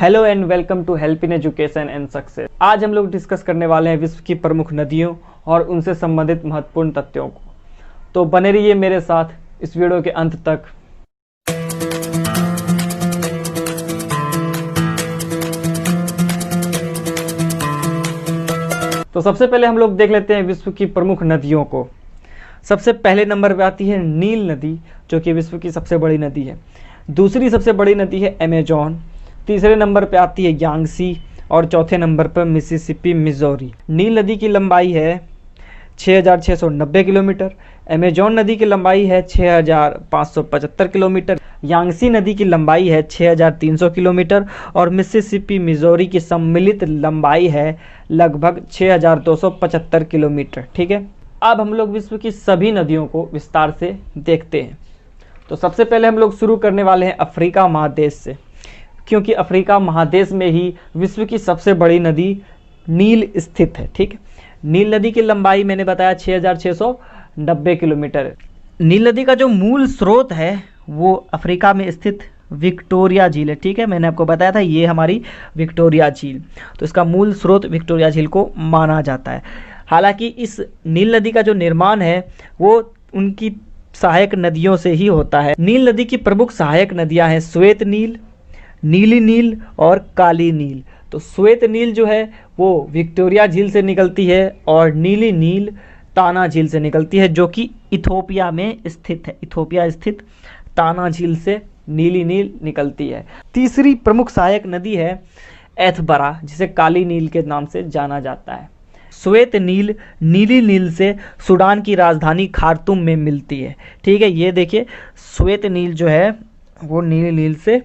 Hello and welcome to help in education and success. आज हम लोग डिस्कस करने वाले हैं विश्व की प्रमुख नदियों और उनसे संबंधित महत्वपूर्ण तथ्यों को। तो बने रहिए मेरे साथ इस वीडियो के अंत तक। तो सबसे पहले हम लोग देख लेते हैं विश्व की प्रमुख नदियों को। सबसे पहले नंबर पे आती है नील नदी, जो कि विश्व की सबसे बड़ी नदी है। दूसरी सबसे बड़ी नदी है अमेजॉन। तीसरे नंबर पे आती है यांगसी और चौथे नंबर पर मिसिसिपी मिजोरी। नील नदी की लंबाई है 6,690 किलोमीटर। अमेजॉन नदी की लंबाई है 6,575 किलोमीटर। यांगसी नदी की लंबाई है 6,300 किलोमीटर और मिसिसिपी मिजोरी की सम्मिलित लंबाई है लगभग 6,275 किलोमीटर। ठीक है, अब हम लोग विश्व की सभी नदियों को विस्तार से देखते हैं। तो सबसे पहले हम लोग शुरू करने वाले हैं अफ्रीका महादेश से, क्योंकि अफ्रीका महादेश में ही विश्व की सबसे बड़ी नदी नील स्थित है। ठीक है, नील नदी की लंबाई मैंने बताया 6,690 किलोमीटर है। नील नदी का जो मूल स्रोत है वो अफ्रीका में स्थित विक्टोरिया झील है। ठीक है, मैंने आपको बताया था ये हमारी विक्टोरिया झील, तो इसका मूल स्रोत विक्टोरिया झील को माना जाता है। हालांकि इस नील नदी का जो निर्माण है वो उनकी सहायक नदियों से ही होता है। नील नदी की प्रमुख सहायक नदियां हैं श्वेत नील, नीली नील और काली नील। तो श्वेत नील जो है वो विक्टोरिया झील से निकलती है और नीली नील ताना झील से निकलती है, जो कि इथोपिया में स्थित है। इथोपिया स्थित ताना झील से नीली नील निकलती है। तीसरी प्रमुख सहायक नदी है एथबरा, जिसे काली नील के नाम से जाना जाता है। श्वेत नील नीली नील से सूडान की राजधानी खार्तूम में मिलती है। ठीक है, ये देखिए श्वेत नील जो है वो नीली नील से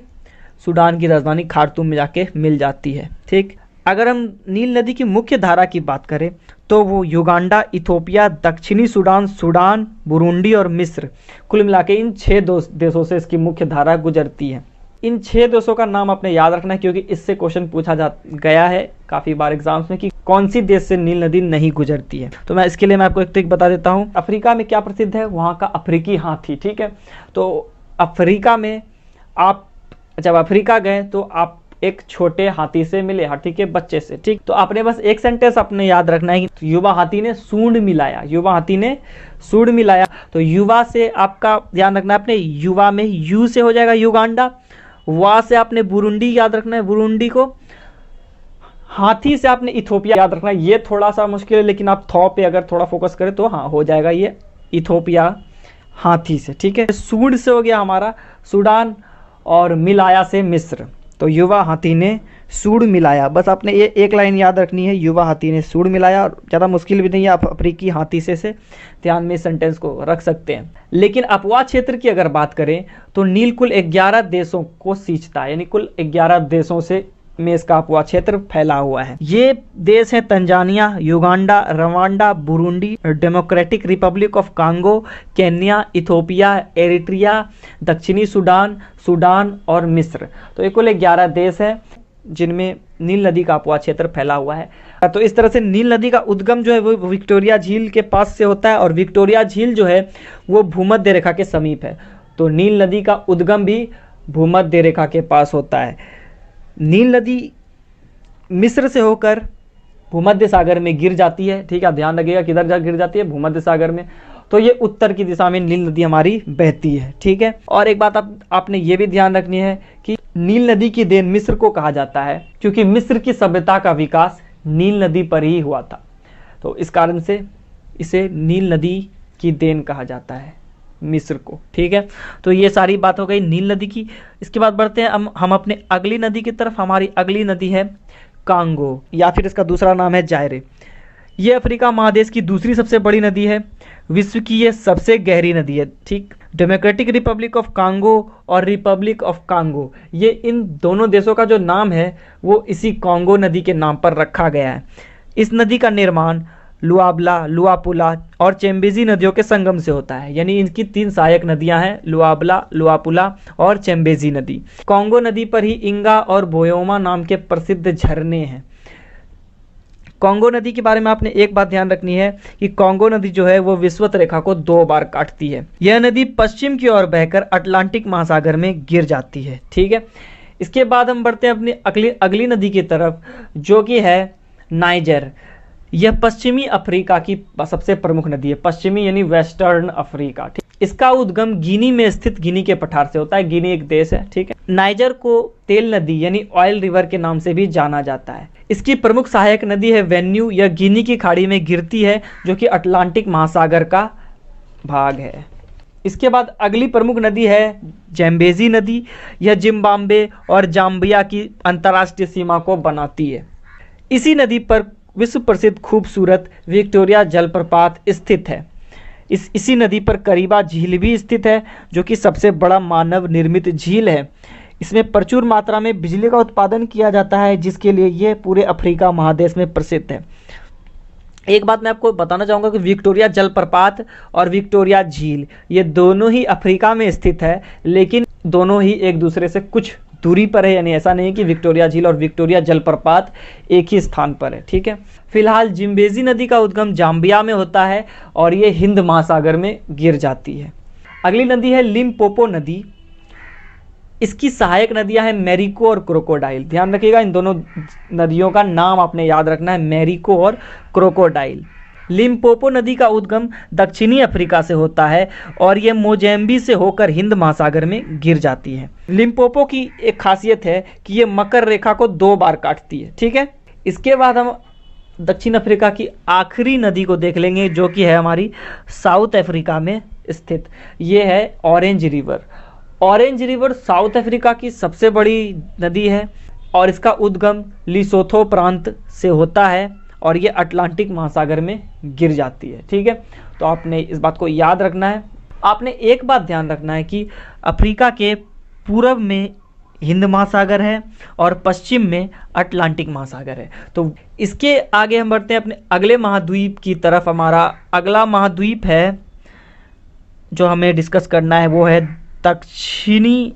सूडान की राजधानी खार्तूम में जाके मिल जाती है। ठीक, अगर हम नील नदी की मुख्य धारा की बात करें तो वो युगांडा, इथोपिया, दक्षिणी सूडान, सूडान, बुरुंडी और मिस्र, कुल मिला के इन 6 देशों से इसकी मुख्य धारा गुजरती है। इन 6 देशों का नाम आपने याद रखना है, क्योंकि इससे क्वेश्चन पूछा गया है काफ़ी बार एग्जाम्स में कि कौन सी देश से नील नदी नहीं गुजरती है। तो मैं इसके लिए आपको एक ट्रिक बता देता हूँ। अफ्रीका में क्या प्रसिद्ध है? वहाँ का अफ्रीकी हाथी। ठीक है, तो अफ्रीका में आप जब अफ्रीका गए तो आप एक छोटे हाथी से मिले, हाथी के बच्चे से। ठीक, तो आपने बस एक सेंटेंस आपने याद रखना है कि युवा हाथी ने सूंड मिलाया। युवा हाथी ने सूंड मिलाया, तो युवा से आपका ध्यान रखना है, अपने युवा में यू से हो जाएगा युगांडा, वा से आपने बुरुंडी याद रखना है, बुरुंडी को, हाथी से आपने इथोपिया याद रखना है। ये थोड़ा सा मुश्किल है, लेकिन आप थॉ पे अगर थोड़ा फोकस करें तो हाँ हो जाएगा ये इथोपिया हाथी से। ठीक है, सूंड से हो गया हमारा सूडान और मिलाया से मिस्र। तो युवा हाथी ने सूंड मिलाया, बस आपने ये एक लाइन याद रखनी है, युवा हाथी ने सूंड मिलाया। और ज़्यादा मुश्किल भी नहीं है, आप अफ्रीकी हाथी से ध्यान में इस सेंटेंस को रख सकते हैं। लेकिन अपवा क्षेत्र की अगर बात करें तो नील कुल 11 देशों को सींचता है, यानी कुल 11 देशों से में इसका अपवा क्षेत्र फैला हुआ है। ये देश हैं Tanzania, Uganda, Rwanda, Burundi, democratic Republic of Congo, Kenya, Ethiopia, Eritrea, दक्षिणी सूडान, सूडान और मिस्र। तो ये कुल 11 देश है जिनमें नील नदी का अपवा क्षेत्र फैला हुआ है। तो इस तरह से नील नदी का उद्गम जो है वो विक्टोरिया झील के पास से होता है, और विक्टोरिया झील जो है वो भूमध्य रेखा के समीप है। तो नील नदी का उद्गम भी भूमध्य रेखा के पास होता है। नील नदी मिस्र से होकर भूमध्य सागर में गिर जाती है। ठीक है, ध्यान रखिएगा किधर जा गिर जाती है, भूमध्य सागर में। तो ये उत्तर की दिशा में नील नदी हमारी बहती है। ठीक है, और एक बात आपने ये भी ध्यान रखनी है कि नील नदी की देन मिस्र को कहा जाता है, क्योंकि मिस्र की सभ्यता का विकास नील नदी पर ही हुआ था। तो इस कारण से इसे नील नदी की देन कहा जाता है मिस्र को। ठीक है, तो ये सारी बात हो गई नील नदी की। इसके बाद बढ़ते हैं हम अपने अगली नदी की तरफ। हमारी अगली नदी है कांगो, या फिर इसका दूसरा नाम है जायरे। ये अफ्रीका महादेश की दूसरी सबसे बड़ी नदी है, विश्व की ये सबसे गहरी नदी है। ठीक, डेमोक्रेटिक रिपब्लिक ऑफ कांगो और रिपब्लिक ऑफ कांगो, ये इन दोनों देशों का जो नाम है वो इसी कांगो नदी के नाम पर रखा गया है। इस नदी का निर्माण लुआबला, लुआपुला और चेम्बेजी नदियों के संगम से होता है। यानी इनकी 3 सहायक नदियां हैं, लुआबला, लुआपुला और चेम्बेजी नदी। कांगो नदी पर ही इंगा और बोयोमा नाम के प्रसिद्ध झरने हैं। कांगो नदी के बारे में आपने एक बात ध्यान रखनी है कि कांगो नदी जो है वो विषुवत रेखा को 2 बार काटती है। यह नदी पश्चिम की ओर बहकर अटलांटिक महासागर में गिर जाती है। ठीक है, इसके बाद हम बढ़ते हैं अपनी अगली अगली नदी की तरफ, जो कि है नाइजर। यह पश्चिमी अफ्रीका की सबसे प्रमुख नदी है, पश्चिमी यानी वेस्टर्न अफ्रीका। ठीक, इसका उद्गम गिनी में स्थित गिनी के पठार से होता है। गिनी एक देश है, ठीक है। नाइजर को तेल नदी यानी ऑयल रिवर के नाम से भी जाना जाता है। इसकी प्रमुख सहायक नदी है वेन्यू। यह गिनी की खाड़ी में गिरती है, जो कि अटलांटिक महासागर का भाग है। इसके बाद अगली प्रमुख नदी है जैम्बेजी नदी। यह जिम्बाब्वे और जाम्बिया की अंतर्राष्ट्रीय सीमा को बनाती है। इसी नदी पर विश्व प्रसिद्ध खूबसूरत विक्टोरिया जलप्रपात स्थित है। इसी नदी पर करीबा झील भी स्थित है, जो कि सबसे बड़ा मानव निर्मित झील है। इसमें प्रचुर मात्रा में बिजली का उत्पादन किया जाता है, जिसके लिए ये पूरे अफ्रीका महादेश में प्रसिद्ध है। एक बात मैं आपको बताना चाहूँगा कि विक्टोरिया जलप्रपात और विक्टोरिया झील ये दोनों ही अफ्रीका में स्थित है, लेकिन दोनों ही एक दूसरे से कुछ दूरी पर है। यानी ऐसा नहीं कि विक्टोरिया झील और विक्टोरिया जलप्रपात एक ही स्थान पर है, ठीक है। फिलहाल जिम्बेजी नदी का उद्गम जाम्बिया में होता है और ये हिंद महासागर में गिर जाती है। अगली नदी है लिम्पोपो नदी। इसकी सहायक नदियां हैं मैरिको और क्रोकोडाइल। ध्यान रखिएगा, इन दोनों नदियों का नाम आपने याद रखना है, मैरिको और क्रोकोडाइल। लिम्पोपो नदी का उद्गम दक्षिणी अफ्रीका से होता है और ये मोज़ेम्बिक से होकर हिंद महासागर में गिर जाती है। लिम्पोपो की एक खासियत है कि ये मकर रेखा को 2 बार काटती है, ठीक है। इसके बाद हम दक्षिण अफ्रीका की आखिरी नदी को देख लेंगे, जो कि है हमारी साउथ अफ्रीका में स्थित। ये है orange river. Orange river south Africa की सबसे बड़ी नदी है और इसका उद्गम लिसोथो प्रांत से होता है और ये अटलांटिक महासागर में गिर जाती है, ठीक है। तो आपने इस बात को याद रखना है। आपने एक बात ध्यान रखना है कि अफ्रीका के पूर्व में हिंद महासागर है और पश्चिम में अटलांटिक महासागर है। तो इसके आगे हम बढ़ते हैं अपने अगले महाद्वीप की तरफ। हमारा अगला महाद्वीप है जो हमें डिस्कस करना है, वो है दक्षिणी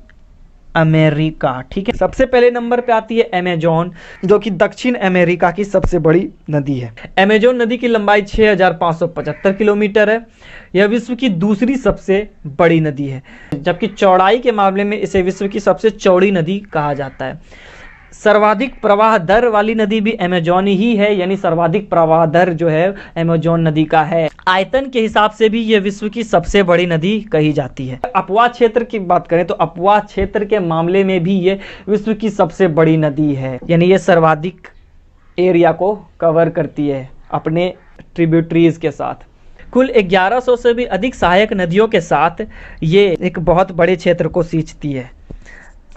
अमेरिका, ठीक है। सबसे पहले नंबर पे आती है अमेजोन, जो कि दक्षिण अमेरिका की सबसे बड़ी नदी है। अमेजोन नदी की लंबाई 6575 किलोमीटर है। यह विश्व की दूसरी सबसे बड़ी नदी है, जबकि चौड़ाई के मामले में इसे विश्व की सबसे चौड़ी नदी कहा जाता है। सर्वाधिक प्रवाह दर वाली नदी भी अमेजोन ही है, यानी सर्वाधिक प्रवाह दर जो है अमेजोन नदी का है। आयतन के हिसाब से भी यह विश्व की सबसे बड़ी नदी कही जाती है। अपवाह क्षेत्र की बात करें तो अपवाह क्षेत्र के मामले में भी ये विश्व की सबसे बड़ी नदी है, यानी ये सर्वाधिक एरिया को कवर करती है अपने ट्रिब्यूटरीज के साथ। कुल 1100 से भी अधिक सहायक नदियों के साथ ये एक बहुत बड़े क्षेत्र को सींचती है।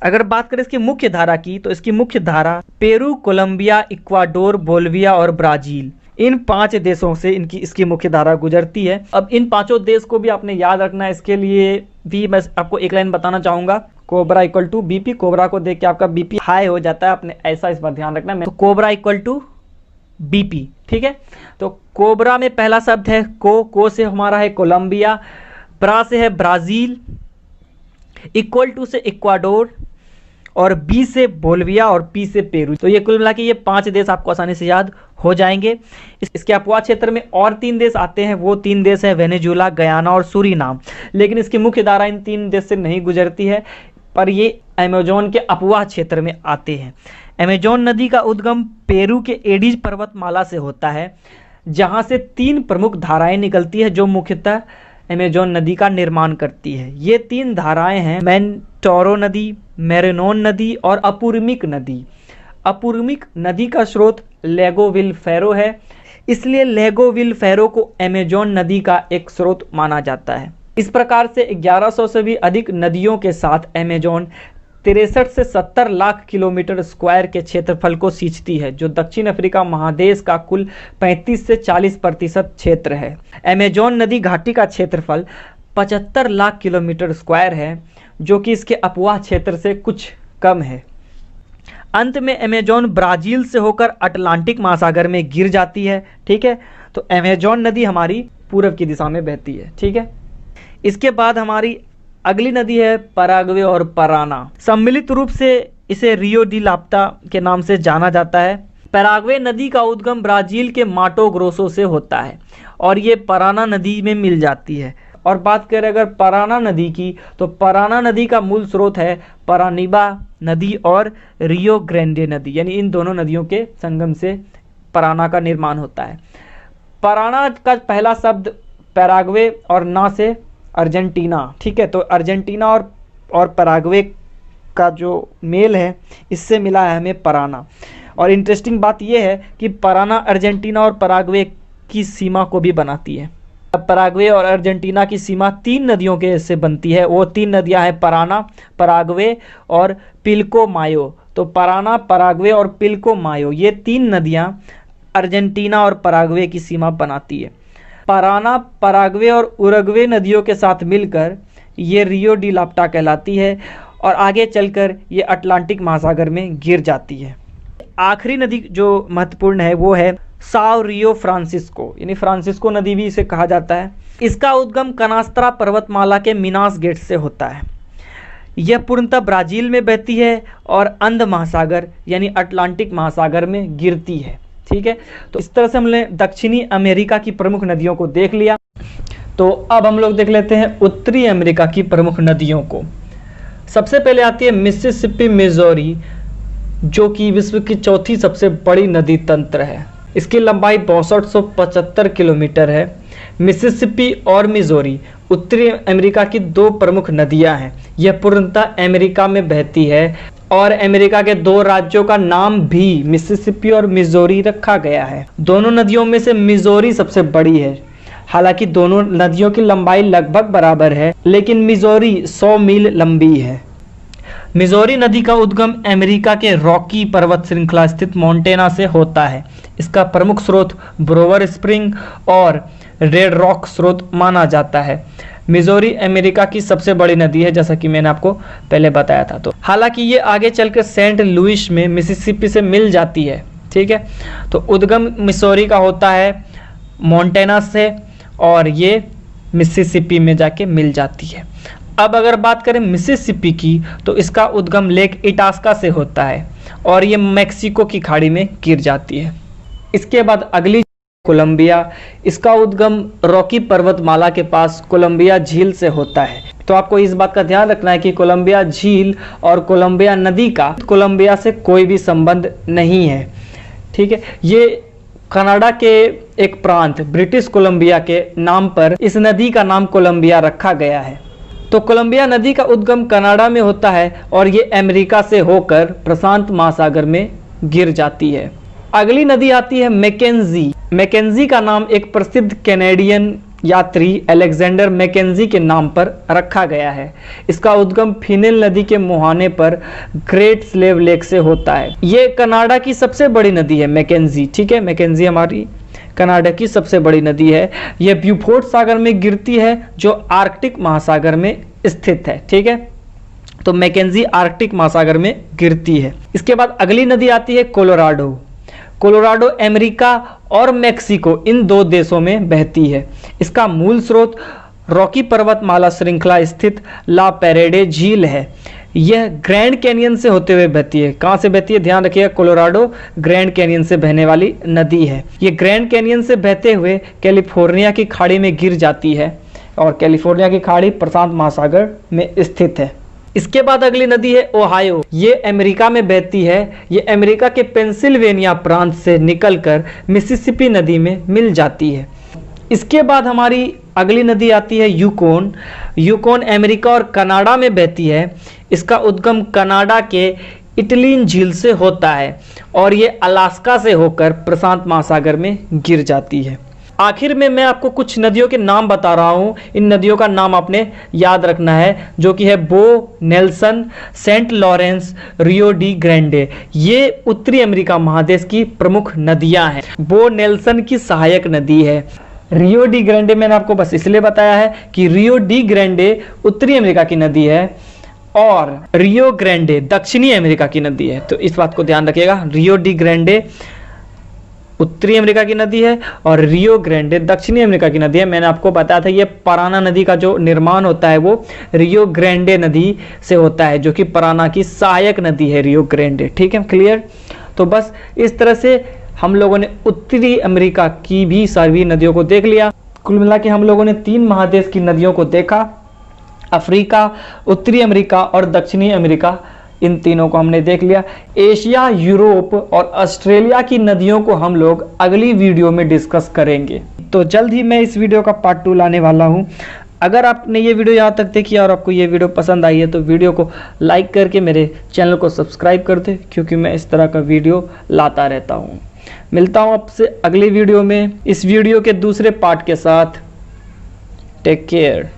अगर बात करें इसकी मुख्य धारा की, तो इसकी मुख्य धारा पेरू, कोलंबिया, इक्वाडोर, बोल्विया और ब्राजील, इन 5 देशों से इसकी मुख्य धारा गुजरती है। अब इन 5 देश को भी आपने याद रखना है। इसके लिए भी मैं आपको एक लाइन बताना चाहूंगा, cobra equal to BP. Cobra को देख के आपका बीपी हाई हो जाता है, आपने ऐसा इस पर ध्यान रखना है। तो कोबरा इक्वल टू बीपी, ठीक है। तो कोबरा में पहला शब्द है को से हमारा है कोलंबिया, ब्रा से है ब्राजील, इक्वल टू से इक्वाडोर और बी से बोल्विया और पी से पेरू। तो ये कुल मिला के ये 5 देश आपको आसानी से याद हो जाएंगे। इसके अपवाह क्षेत्र में और 3 देश आते हैं, वो 3 देश है वेनेजुला, गयाना और सूरीनाम। लेकिन इसकी मुख्य धारा इन 3 देश से नहीं गुजरती है, पर ये अमेजोन के अपवाह क्षेत्र में आते हैं। अमेजोन नदी का उद्गम पेरू के एडीज पर्वतमाला से होता है, जहां से 3 प्रमुख धाराएं निकलती है जो मुख्यतः अमेजोन नदी का निर्माण करती है। ये 3 धाराएं हैं मेंटोरो नदी, मेरेनोन नदी और अपूर्मिक नदी। अपूर्मिक नदी का स्रोत लेगो विल फेरो है, इसलिए लेगो विल फेरो को अमेजोन नदी का एक स्रोत माना जाता है। इस प्रकार से 1100 से भी अधिक नदियों के साथ अमेजोन 63 से 70 लाख किलोमीटर स्क्वायर के क्षेत्रफल को सींचती है, जो दक्षिण अफ्रीका महादेश का कुल 35 से 40% क्षेत्र है। अमेजोन नदी घाटी का क्षेत्रफल 75 लाख किलोमीटर स्क्वायर है, जो कि इसके अपवाह क्षेत्र से कुछ कम है। अंत में अमेजोन ब्राजील से होकर अटलांटिक महासागर में गिर जाती है, ठीक है। तो अमेजोन नदी हमारी पूर्व की दिशा में बहती है, ठीक है। इसके बाद हमारी अगली नदी है पराग्वे और पराना। सम्मिलित रूप से इसे रियो डी लाप्ता के नाम से जाना जाता है। पैराग्वे नदी का उद्गम ब्राजील के माटो ग्रोसो से होता है और ये पराना नदी में मिल जाती है। और बात करें अगर पराना नदी की, तो पराना नदी का मूल स्रोत है परानिबा नदी और रियो ग्रैंडे नदी, यानी इन दोनों नदियों के संगम से पराना का निर्माण होता है। पराना का पहला शब्द पैराग्वे और ना से अर्जेंटीना, ठीक है, तो अर्जेंटीना और पैराग्वे का जो मेल है इससे मिला है हमें पराना। और इंटरेस्टिंग बात यह है कि पराना अर्जेंटीना और पैराग्वे की सीमा को भी बनाती है। पैराग्वे और अर्जेंटीना की सीमा 3 नदियों के से बनती है। वो 3 नदियां हैं पराना, पैराग्वे और पिल्कोमायो। तो पराना, पैराग्वे और पिल्कोमायो, ये 3 नदियां अर्जेंटीना और पैराग्वे की सीमा बनाती है। पराना, पैराग्वे और उरुग्वे नदियों के साथ मिलकर ये रियो डी लाप्टा कहलाती है और आगे चलकर ये अटलांटिक महासागर में गिर जाती है। आखिरी नदी जो महत्वपूर्ण है वो है साओ रियो फ्रांसिस्को, यानी फ्रांसिस्को नदी भी इसे कहा जाता है। इसका उद्गम कनास्त्रा पर्वतमाला के मिनास गेट से होता है। यह पूर्णतः ब्राजील में बहती है और अंध महासागर यानी अटलांटिक महासागर में गिरती है। ठीक है, तो इस तरह से हमने दक्षिणी अमेरिका की प्रमुख नदियों को देख लिया। तो अब हम लोग देख लेते हैं उत्तरी अमेरिका की प्रमुख नदियों को। सबसे पहले आती है मिसिसिपी मिजोरी, जो कि विश्व की चौथी सबसे बड़ी नदी तंत्र है। इसकी लंबाई 6275 किलोमीटर है। मिसिसिपी और मिजोरी उत्तरी अमेरिका की 2 प्रमुख नदियां हैं। यह पूर्णतः अमेरिका में बहती है और अमेरिका के 2 राज्यों का नाम भी मिसिसिपी और मिजोरी रखा गया है। दोनों नदियों में से मिजोरी सबसे बड़ी है। हालांकि दोनों नदियों की लंबाई लगभग बराबर है, लेकिन मिजोरी 100 मील लंबी है। मिजोरी नदी का उद्गम अमेरिका के रॉकी पर्वत श्रृंखला स्थित मोंटेना से होता है। इसका प्रमुख स्रोत ब्रोवर स्प्रिंग और रेड रॉक स्रोत माना जाता है। मिजोरी अमेरिका की सबसे बड़ी नदी है, जैसा कि मैंने आपको पहले बताया था। तो हालांकि ये आगे चलकर सेंट लुइस में मिसिसिपी से मिल जाती है। ठीक है, तो उद्गम मिसौरी का होता है मोंटेना से और ये मिसिसिपी में जाके मिल जाती है। अब अगर बात करें मिसिसिपी की, तो इसका उद्गम लेक इटास्का से होता है और ये मैक्सिको की खाड़ी में गिर जाती है। इसके बाद अगली कोलंबिया, इसका उद्गम रॉकी पर्वतमाला के पास कोलंबिया झील से होता है। तो आपको इस बात का ध्यान रखना है कि कोलंबिया झील और कोलंबिया नदी का कोलंबिया से कोई भी संबंध नहीं है। ठीक है, ये कनाडा के एक प्रांत ब्रिटिश कोलंबिया के नाम पर इस नदी का नाम कोलंबिया रखा गया है। तो कोलंबिया नदी का उद्गम कनाडा में होता है और ये अमेरिका से होकर प्रशांत महासागर में गिर जाती है। अगली नदी आती है मैकेंजी। मैकेंजी का नाम एक प्रसिद्ध कैनेडियन यात्री अलेक्जेंडर मैकेंजी के नाम पर रखा गया है। इसका उद्गम फिनेल नदी के मुहाने पर ग्रेट स्लेव लेक से होता है। ये कनाडा की सबसे बड़ी नदी है मैकेंजी। ठीक है, मैकेंजी हमारी कनाडा की सबसे बड़ी नदी है। यह ब्यूफोर्ट सागर में गिरती है जो आर्कटिक महासागर में स्थित है। ठीक है, तो मैकेंजी आर्कटिक महासागर में गिरती है। इसके बाद अगली नदी आती है कोलोराडो। कोलोराडो अमेरिका और मैक्सिको इन 2 देशों में बहती है। इसका मूल स्रोत रॉकी पर्वतमाला श्रृंखला स्थित ला पेरेडे झील है। यह ग्रैंड कैनियन से होते हुए बहती है। कहाँ से बहती है, ध्यान रखिएगा, कोलोराडो ग्रैंड कैनियन से बहने वाली नदी है। ये ग्रैंड कैनियन से बहते हुए कैलिफोर्निया की खाड़ी में गिर जाती है और कैलिफोर्निया की खाड़ी प्रशांत महासागर में स्थित है। इसके बाद अगली नदी है ओहायो। ये अमेरिका में बहती है। ये अमेरिका के पेंसिल्वेनिया प्रांत से निकलकर मिसिसिपी नदी में मिल जाती है। इसके बाद हमारी अगली नदी आती है यूकोन। यूकोन अमेरिका और कनाडा में बहती है। इसका उद्गम कनाडा के इटलीन झील से होता है और ये अलास्का से होकर प्रशांत महासागर में गिर जाती है। आखिर में मैं आपको कुछ नदियों के नाम बता रहा हूँ। इन नदियों का नाम आपने याद रखना है, जो कि है Bow, Nelson, Saint Lawrence, Rio de Grande. ये उत्तरी अमेरिका महादेश की प्रमुख नदियां हैं। बो नेल्सन की सहायक नदी है। रियो डी ग्रैंडे मैंने आपको बस इसलिए बताया है कि रियो डी ग्रैंडे उत्तरी अमेरिका की नदी है और रियो ग्रैंडे दक्षिणी अमेरिका की नदी है। तो इस बात को ध्यान रखिएगा, रियो डी ग्रैंडे उत्तरी अमेरिका की नदी है और रियो ग्रैंडे दक्षिणी अमेरिका की नदी है। मैंने आपको बताया था ये पराना नदी का जो निर्माण होता है वो रियो ग्रैंडे नदी से होता है, जो कि पराना की सहायक नदी है रियो ग्रैंडे। ठीक है, क्लियर। तो बस इस तरह से हम लोगों ने उत्तरी अमेरिका की भी सभी नदियों को देख लिया। कुल मिला के हम लोगों ने 3 महादेश की नदियों को देखा, अफ्रीका, उत्तरी अमेरिका और दक्षिणी अमेरिका इन तीनों को हमने देख लिया। एशिया, यूरोप और ऑस्ट्रेलिया की नदियों को हम लोग अगली वीडियो में डिस्कस करेंगे। तो जल्द ही मैं इस वीडियो का पार्ट 2 लाने वाला हूँ। अगर आपने ये वीडियो यहाँ तक देखी और आपको ये वीडियो पसंद आई है तो वीडियो को लाइक करके मेरे चैनल को सब्सक्राइब कर दे, क्योंकि मैं इस तरह का वीडियो लाता रहता हूँ। मिलता हूँ आपसे अगली वीडियो में इस वीडियो के दूसरे पार्ट के साथ। Take care.